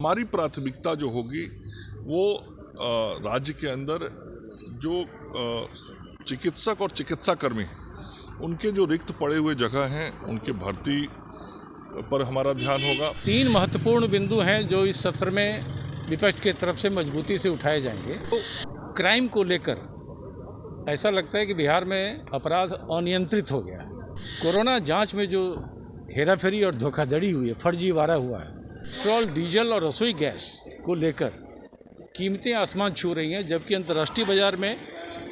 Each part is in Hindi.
हमारी प्राथमिकता जो होगी वो राज्य के अंदर जो चिकित्सक और चिकित्साकर्मी उनके जो रिक्त पड़े हुए जगह हैं उनके भर्ती पर हमारा ध्यान होगा। 3 महत्वपूर्ण बिंदु हैं जो इस सत्र में विपक्ष की तरफ से मजबूती से उठाए जाएंगे। तो क्राइम को लेकर ऐसा लगता है कि बिहार में अपराध अनियंत्रित हो गया है। कोरोना जांच में जो हेराफेरी और धोखाधड़ी हुई है, फर्जीवाड़ा हुआ है, पेट्रोल, डीजल और रसोई गैस को लेकर कीमतें आसमान छू रही हैं, जबकि अंतर्राष्ट्रीय बाजार में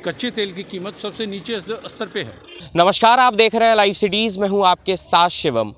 कच्चे तेल की कीमत सबसे नीचे स्तर पे है। नमस्कार, आप देख रहे हैं लाइव सिटीज़ में हूं आपके साथ शिवम।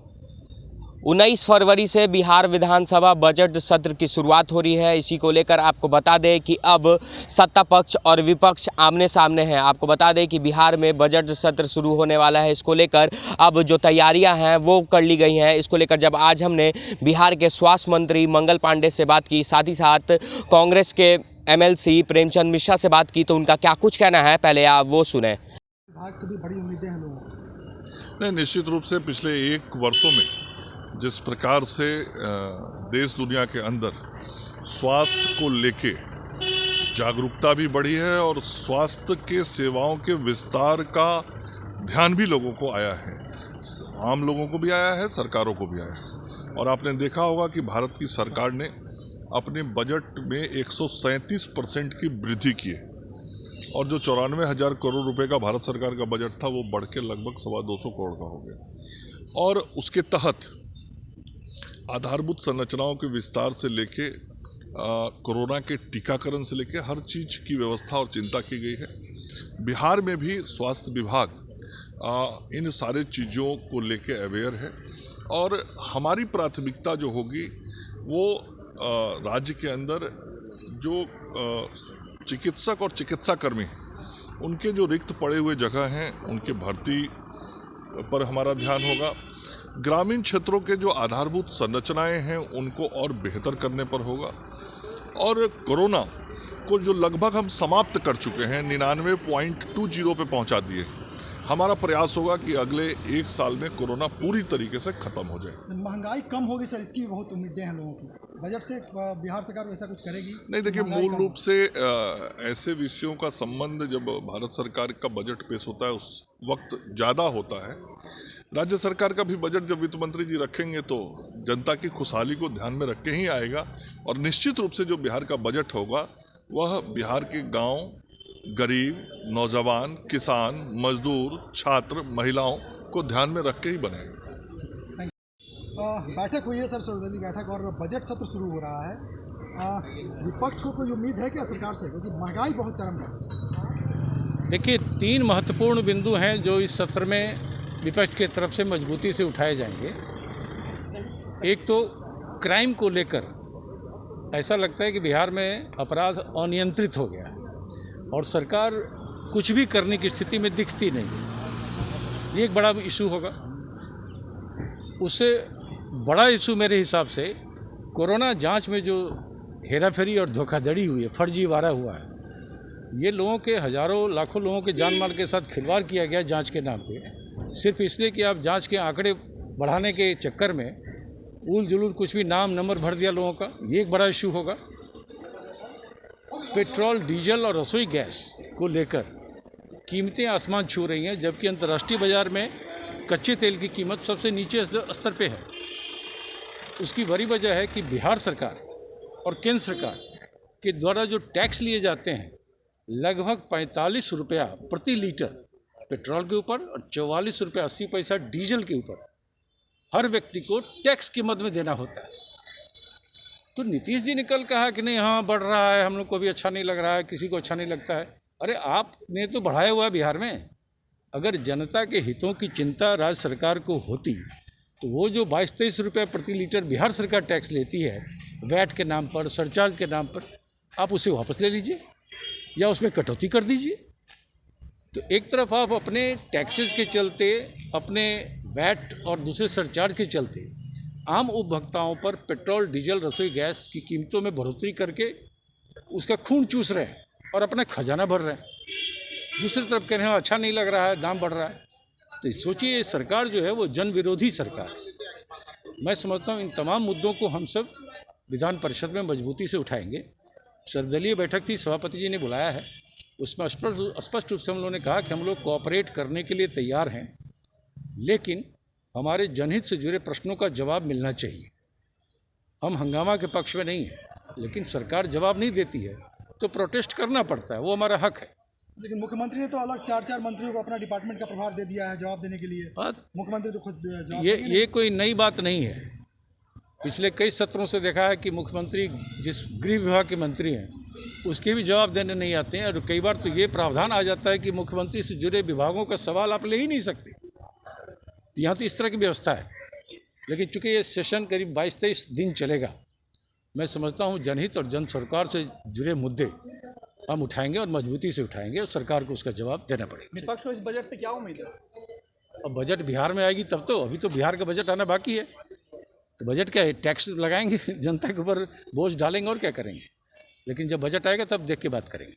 19 फरवरी से बिहार विधानसभा बजट सत्र की शुरुआत हो रही है। इसी को लेकर आपको बता दें कि अब सत्ता पक्ष और विपक्ष आमने सामने हैं। आपको बता दें कि बिहार में बजट सत्र शुरू होने वाला है। इसको लेकर अब जो तैयारियां हैं वो कर ली गई हैं। इसको लेकर जब आज हमने बिहार के स्वास्थ्य मंत्री मंगल पांडे से बात की, साथ ही साथ कांग्रेस के MLC प्रेमचंद मिश्रा से बात की, तो उनका क्या कुछ कहना है पहले आप वो सुने। विभाग से भी बड़ी उम्मीदें हैं लोगों को। नहीं, निश्चित रूप से पिछले 1 वर्षों में जिस प्रकार से देश दुनिया के अंदर स्वास्थ्य को लेके जागरूकता भी बढ़ी है और स्वास्थ्य के सेवाओं के विस्तार का ध्यान भी लोगों को आया है, आम लोगों को भी आया है, सरकारों को भी आया है। और आपने देखा होगा कि भारत की सरकार ने अपने बजट में 137% की वृद्धि की है और जो 94,000 करोड़ रुपए का भारत सरकार का बजट था वो बढ़ के लगभग 225 करोड़ का हो गया। और उसके तहत आधारभूत संरचनाओं के विस्तार से लेके कोरोना के टीकाकरण से लेके हर चीज़ की व्यवस्था और चिंता की गई है। बिहार में भी स्वास्थ्य विभाग इन सारे चीज़ों को लेके अवेयर है और हमारी प्राथमिकता जो होगी वो राज्य के अंदर जो चिकित्सक और चिकित्साकर्मी उनके जो रिक्त पड़े हुए जगह हैं उनके भर्ती पर हमारा ध्यान होगा। ग्रामीण क्षेत्रों के जो आधारभूत संरचनाएं हैं उनको और बेहतर करने पर होगा और कोरोना को जो लगभग हम समाप्त कर चुके हैं, 99.20 पे पहुंचा दिए, हमारा प्रयास होगा कि अगले 1 साल में कोरोना पूरी तरीके से खत्म हो जाए। महंगाई कम होगी सर, इसकी बहुत उम्मीदें हैं लोगों की। बजट से बिहार सरकार ऐसा कुछ करेगी? नहीं, देखिए, मूल रूप से ऐसे विषयों का संबंध जब भारत सरकार का बजट पेश होता है उस वक्त ज़्यादा होता है। राज्य सरकार का भी बजट जब वित्त मंत्री जी रखेंगे तो जनता की खुशहाली को ध्यान में रख के ही आएगा और निश्चित रूप से जो बिहार का बजट होगा वह बिहार के गांव, गरीब, नौजवान, किसान, मजदूर, छात्र, महिलाओं को ध्यान में रख के ही बनेगा। बैठक हुई है सर, सर्वदलीय बैठक, और बजट सत्र शुरू हो रहा है। विपक्ष को कोई उम्मीद है क्या सरकार से, क्योंकि महंगाई बहुत चरम है? देखिए, 3 महत्वपूर्ण बिंदु हैं जो इस सत्र में विपक्ष की तरफ से मजबूती से उठाए जाएंगे। एक तो क्राइम को लेकर ऐसा लगता है कि बिहार में अपराध अनियंत्रित हो गया है और सरकार कुछ भी करने की स्थिति में दिखती नहीं है। ये एक बड़ा इशू होगा। उससे बड़ा इशू मेरे हिसाब से कोरोना जांच में जो हेराफेरी और धोखाधड़ी हुई है, फर्जीवाड़ा हुआ है, ये लोगों के हज़ारों लाखों लोगों के जान माल के साथ खिलवाड़ किया गया जांच के नाम पे, सिर्फ इसलिए कि आप जांच के आंकड़े बढ़ाने के चक्कर में उल जुलूल कुछ भी नाम नंबर भर दिया लोगों का। ये एक बड़ा इशू होगा। पेट्रोल, डीजल और रसोई गैस को लेकर कीमतें आसमान छू रही हैं, जबकि अंतर्राष्ट्रीय बाजार में कच्चे तेल की कीमत सबसे नीचे स्तर पे है। उसकी बड़ी वजह है कि बिहार सरकार और केंद्र सरकार के द्वारा जो टैक्स लिए जाते हैं, लगभग 45 रुपया प्रति लीटर पेट्रोल के ऊपर और 44 रुपया 80 पैसा डीजल के ऊपर हर व्यक्ति को टैक्स की मद में देना होता है। तो नीतीश जी ने कल कहा कि नहीं, हाँ बढ़ रहा है, हम लोग को भी अच्छा नहीं लग रहा है, किसी को अच्छा नहीं लगता है। अरे आपने तो बढ़ाया हुआ है बिहार में। अगर जनता के हितों की चिंता राज्य सरकार को होती तो वो जो 22-23 रुपये प्रति लीटर बिहार सरकार टैक्स लेती है वैट के नाम पर, सरचार्ज के नाम पर, आप उसे वापस ले लीजिए या उसमें कटौती कर दीजिए। तो एक तरफ आप अपने टैक्सेस के चलते, अपने वैट और दूसरे सरचार्ज के चलते आम उपभोक्ताओं पर पेट्रोल, डीजल, रसोई गैस की कीमतों में बढ़ोतरी करके उसका खून चूस रहे हैं और अपना खजाना भर रहे हैं। दूसरी तरफ कह रहे हैं अच्छा नहीं लग रहा है, दाम बढ़ रहा है। तो सोचिए, सरकार जो है वो जन विरोधी सरकार है। मैं समझता हूँ इन तमाम मुद्दों को हम सब विधान परिषद में मजबूती से उठाएंगे। सर्वदलीय बैठक थी, सभापति जी ने बुलाया है, उसमें स्पष्ट रूप से हम लोगों ने कहा कि हम लोग कोऑपरेट करने के लिए तैयार हैं, लेकिन हमारे जनहित से जुड़े प्रश्नों का जवाब मिलना चाहिए। हम हंगामा के पक्ष में नहीं हैं, लेकिन सरकार जवाब नहीं देती है तो प्रोटेस्ट करना पड़ता है, वो हमारा हक है। लेकिन मुख्यमंत्री ने तो अलग 4 मंत्रियों को अपना डिपार्टमेंट का प्रभार दे दिया है जवाब देने के लिए। मुख्यमंत्री तो खुद जवाब ये कोई नई बात नहीं है। पिछले कई सत्रों से देखा है कि मुख्यमंत्री जिस गृह विभाग के मंत्री हैं उसके भी जवाब देने नहीं आते हैं, और कई बार तो ये प्रावधान आ जाता है कि मुख्यमंत्री से जुड़े विभागों का सवाल आप ले ही नहीं सकते। यहाँ तो इस तरह की व्यवस्था है। लेकिन चूंकि ये सेशन करीब 22-23 दिन चलेगा, मैं समझता हूँ जनहित और जन सरकार से जुड़े मुद्दे हम उठाएंगे और मजबूती से उठाएंगे, और सरकार को उसका जवाब देना पड़ेगा। विपक्ष को इस बजट से क्या उम्मीद है? अब बजट बिहार में आएगी तब तो, अभी तो बिहार का बजट आना बाकी है। तो बजट क्या है, टैक्स लगाएंगे, जनता के ऊपर बोझ डालेंगे और क्या करेंगे। लेकिन जब बजट आएगा तब देख के बात करेंगे।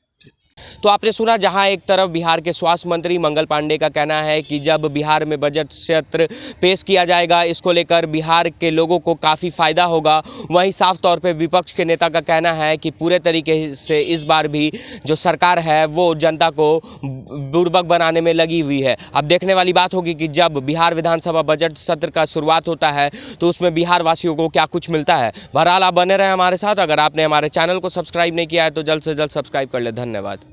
तो आपने सुना, जहां एक तरफ बिहार के स्वास्थ्य मंत्री मंगल पांडे का कहना है कि जब बिहार में बजट सत्र पेश किया जाएगा इसको लेकर बिहार के लोगों को काफ़ी फायदा होगा, वहीं साफ तौर पे विपक्ष के नेता का कहना है कि पूरे तरीके से इस बार भी जो सरकार है वो जनता को बुड़बक बनाने में लगी हुई है। अब देखने वाली बात होगी कि जब बिहार विधानसभा बजट सत्र का शुरुआत होता है तो उसमें बिहार वासियों को क्या कुछ मिलता है। बहरहाल आप बने रहे हमारे साथ। अगर आपने हमारे चैनल को सब्सक्राइब नहीं किया है तो जल्द से जल्द सब्सक्राइब कर ले। धन्यवाद।